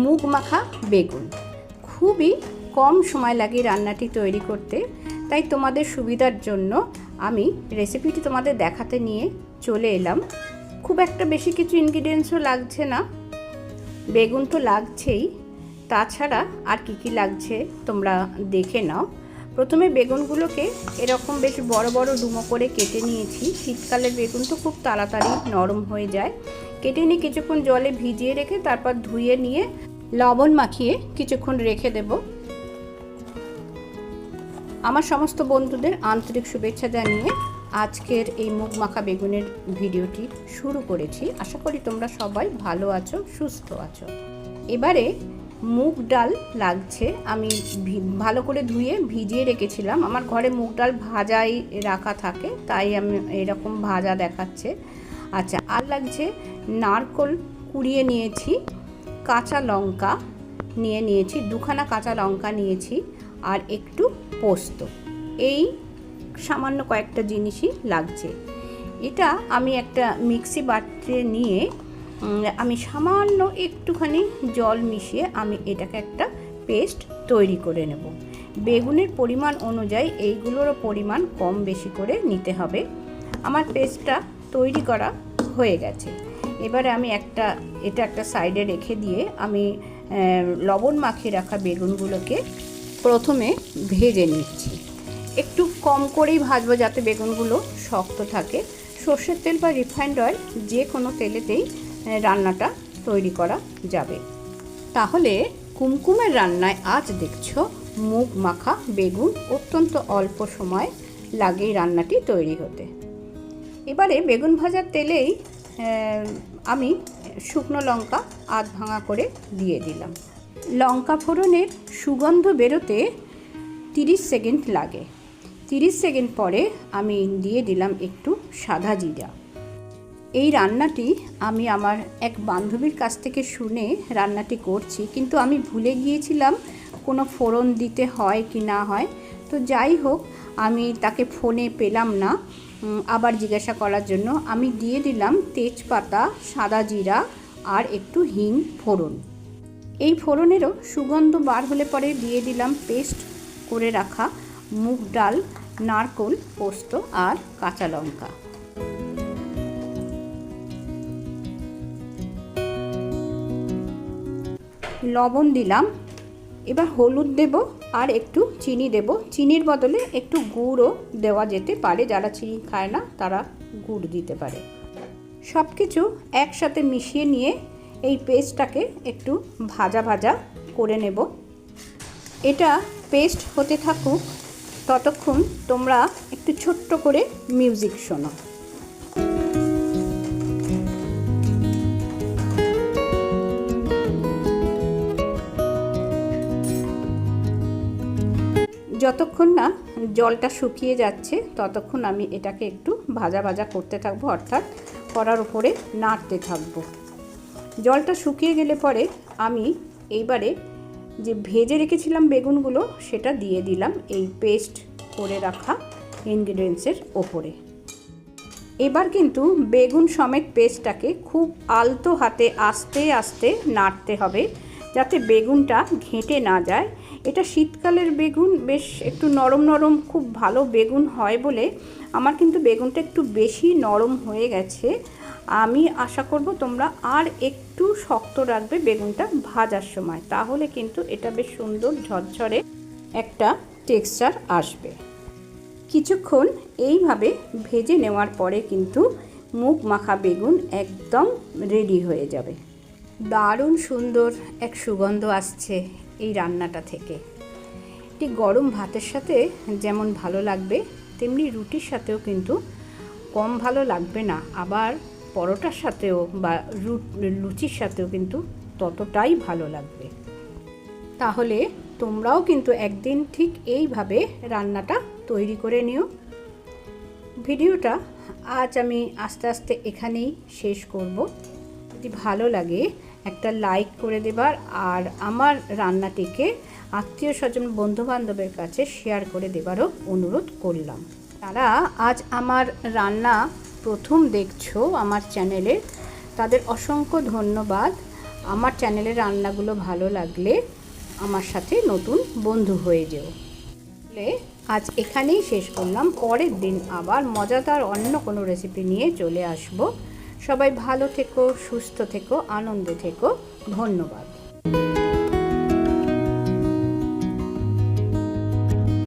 মুগ মাখা বেগুন। খুবই কম সময় লাগে রান্নাটি তৈরি করতে, তাই তোমাদের সুবিধার জন্য আমি রেসিপিটি তোমাদের দেখাতে নিয়ে চলে এলাম। খুব একটা বেশি কিছু ইনগ্রিডিয়েন্টসও লাগছে না, বেগুন তো লাগছেই, তাছাড়া আর কি লাগছে তোমরা দেখে নাও। প্রথমে বেগুনগুলোকে এরকম বেশ বড় বড় ডুমো করে কেটে নিয়েছি। শীতকালের বেগুন তো খুব তাড়াতাড়ি নরম হয়ে যায়। কেটে নিয়ে কিছুক্ষণ জলে ভিজিয়ে রেখে তারপর ধুয়ে নিয়ে লবণ মাখিয়ে কিছুক্ষণ রেখে দেব। আমার সমস্ত বন্ধুদের আন্তরিক শুভেচ্ছা জানিয়ে আজকের এই মুগ মাখা বেগুনের ভিডিওটি শুরু করেছি। আশা করি তোমরা সবাই ভালো আছো, সুস্থ আছো। এবারে মুগ ডাল লাগছে। আমি ভালো করে ধুয়ে ভিজিয়ে রেখেছিলাম। আমার ঘরে মুগ ডাল ভাজাই রাখা থাকে, তাই আমি এরকম ভাজা দেখাচ্ছে। আচ্ছা, আর লাগছে নারকোল কুড়িয়ে নিয়েছি, কাঁচা লঙ্কা নিয়েছি, দুখানা কাঁচা লঙ্কা নিয়েছি, আর একটু পোস্ত। এই সামান্য কয়েকটা জিনিসই লাগছে। এটা আমি একটা মিক্সি বাটে নিয়ে আমি সামান্য একটুখানি জল মিশিয়ে আমি এটাকে একটা পেস্ট তৈরি করে নেব। বেগুনের পরিমাণ অনুযায়ী এইগুলোরও পরিমাণ কম বেশি করে নিতে হবে। আমার পেস্টটা তৈরি করা হয়ে গেছে। এবারে আমি এটা একটা সাইডে রেখে দিয়ে আমি লবণ মাখিয়ে রাখা বেগুনগুলোকে প্রথমে ভেজে নিচ্ছি। একটু কম করেই ভাজবো যাতে বেগুনগুলো শক্ত থাকে। সর্ষের তেল বা রিফাইন্ড অয়েল যে কোনো তেলেতেই রান্নাটা তৈরি করা যাবে। তাহলে কুমকুমের রান্নায় আজ দেখছো মুগ মাখা বেগুন। অত্যন্ত অল্প সময় লাগে রান্নাটি তৈরি হতে। এবারে বেগুন ভাজার তেলেই আমি শুকনো লঙ্কা আধ ভাঙা করে দিয়ে দিলাম। লঙ্কা ফোড়নের সুগন্ধ বেরোতে 30 সেকেন্ড লাগে। 30 সেকেন্ড পরে আমি দিয়ে দিলাম একটু সাদা জিরা। এই রান্নাটি আমি আমার এক বান্ধবীর কাছ থেকে শুনে রান্নাটি করছি, কিন্তু আমি ভুলে গিয়েছিলাম কোনো ফোড়ন দিতে হয় কি না হয়। তো যাই হোক, আমি তাকে ফোনে পেলাম না, আবার জিজ্ঞাসা করার জন্য আমি দিয়ে দিলাম তেজপাতা, সাদা জিরা আর একটু হিং ফোড়ন। এই ফোড়নেরও সুগন্ধ বার হলে পরে দিয়ে দিলাম পেস্ট করে রাখা মুগ ডাল, নারকোল, পোস্ত আর কাঁচা লঙ্কা। লবণ দিলাম। এবার হলুদ দেব আর একটু চিনি দেব। চিনির বদলে একটু গুড়ও দেওয়া যেতে পারে, যারা চিনি খায় না তারা গুড় দিতে পারে। সব কিছু একসাথে মিশিয়ে নিয়ে এই পেস্টটাকে একটু ভাজা ভাজা করে নেব। এটা পেস্ট হতে থাকুক, ততক্ষণ তোমরা একটু ছোট্ট করে মিউজিক শোনো। যতক্ষণ না জলটা শুকিয়ে যাচ্ছে ততক্ষণ আমি এটাকে একটু ভাজা ভাজা করতে থাকবো, অর্থাৎ কড়ার উপরে নাড়তে থাকবো। জলটা শুকিয়ে গেলে পরে আমি এইবারে যে ভেজে রেখেছিলাম বেগুনগুলো সেটা দিয়ে দিলাম এই পেস্ট করে রাখা ইনগ্রিডিয়েন্টসের ওপরে। এবার কিন্তু বেগুন সমেত পেস্টটাকে খুব আলতো হাতে আস্তে আস্তে নাড়তে হবে, যাতে বেগুনটা ঘেঁটে না যায়। এটা শীতকালের বেগুন, বেশ একটু নরম নরম খুব ভালো বেগুন হয় বলে আমার কিন্তু বেগুনটা একটু বেশি নরম হয়ে গেছে। আমি আশা করব তোমরা আর একটু শক্ত রাখবে বেগুনটা ভাজার সময়, তাহলে কিন্তু এটা বেশ সুন্দর ঝরঝরে একটা টেক্সচার আসবে। কিছুক্ষণ এইভাবে ভেজে নেওয়ার পরে কিন্তু মুগ মাখা বেগুন একদম রেডি হয়ে যাবে। দারুণ সুন্দর এক সুগন্ধ আসছে এই রান্নাটা থেকে। এটি গরম ভাতের সাথে যেমন ভালো লাগবে, তেমনি রুটির সাথেও কিন্তু কম ভালো লাগবে না। আবার পরোটার সাথেও বা লুচির সাথেও কিন্তু ততটাই ভালো লাগবে। তাহলে তোমরাও কিন্তু একদিন ঠিক এইভাবে রান্নাটা তৈরি করে নিও। ভিডিওটা আজ আমি আস্তে আস্তে এখানেই শেষ করব। যদি ভালো লাগে একটা লাইক করে দেবার, আর আমার রান্নাটিকে আত্মীয় স্বজন বন্ধুবান্ধবের কাছে শেয়ার করে দেবারও অনুরোধ করলাম। তারা আজ আমার রান্না প্রথম দেখছো আমার চ্যানেলে, তাদের অসংখ্য ধন্যবাদ। আমার চ্যানেলের রান্নাগুলো ভালো লাগলে আমার সাথে নতুন বন্ধু হয়ে যেও। আজ এখানেই শেষ করলাম। পরের দিন আবার মজাদার অন্য কোনো রেসিপি নিয়ে চলে আসব। সবাই ভালো থেকো, সুস্থ থেকো, আনন্দে থেকো। ধন্যবাদ।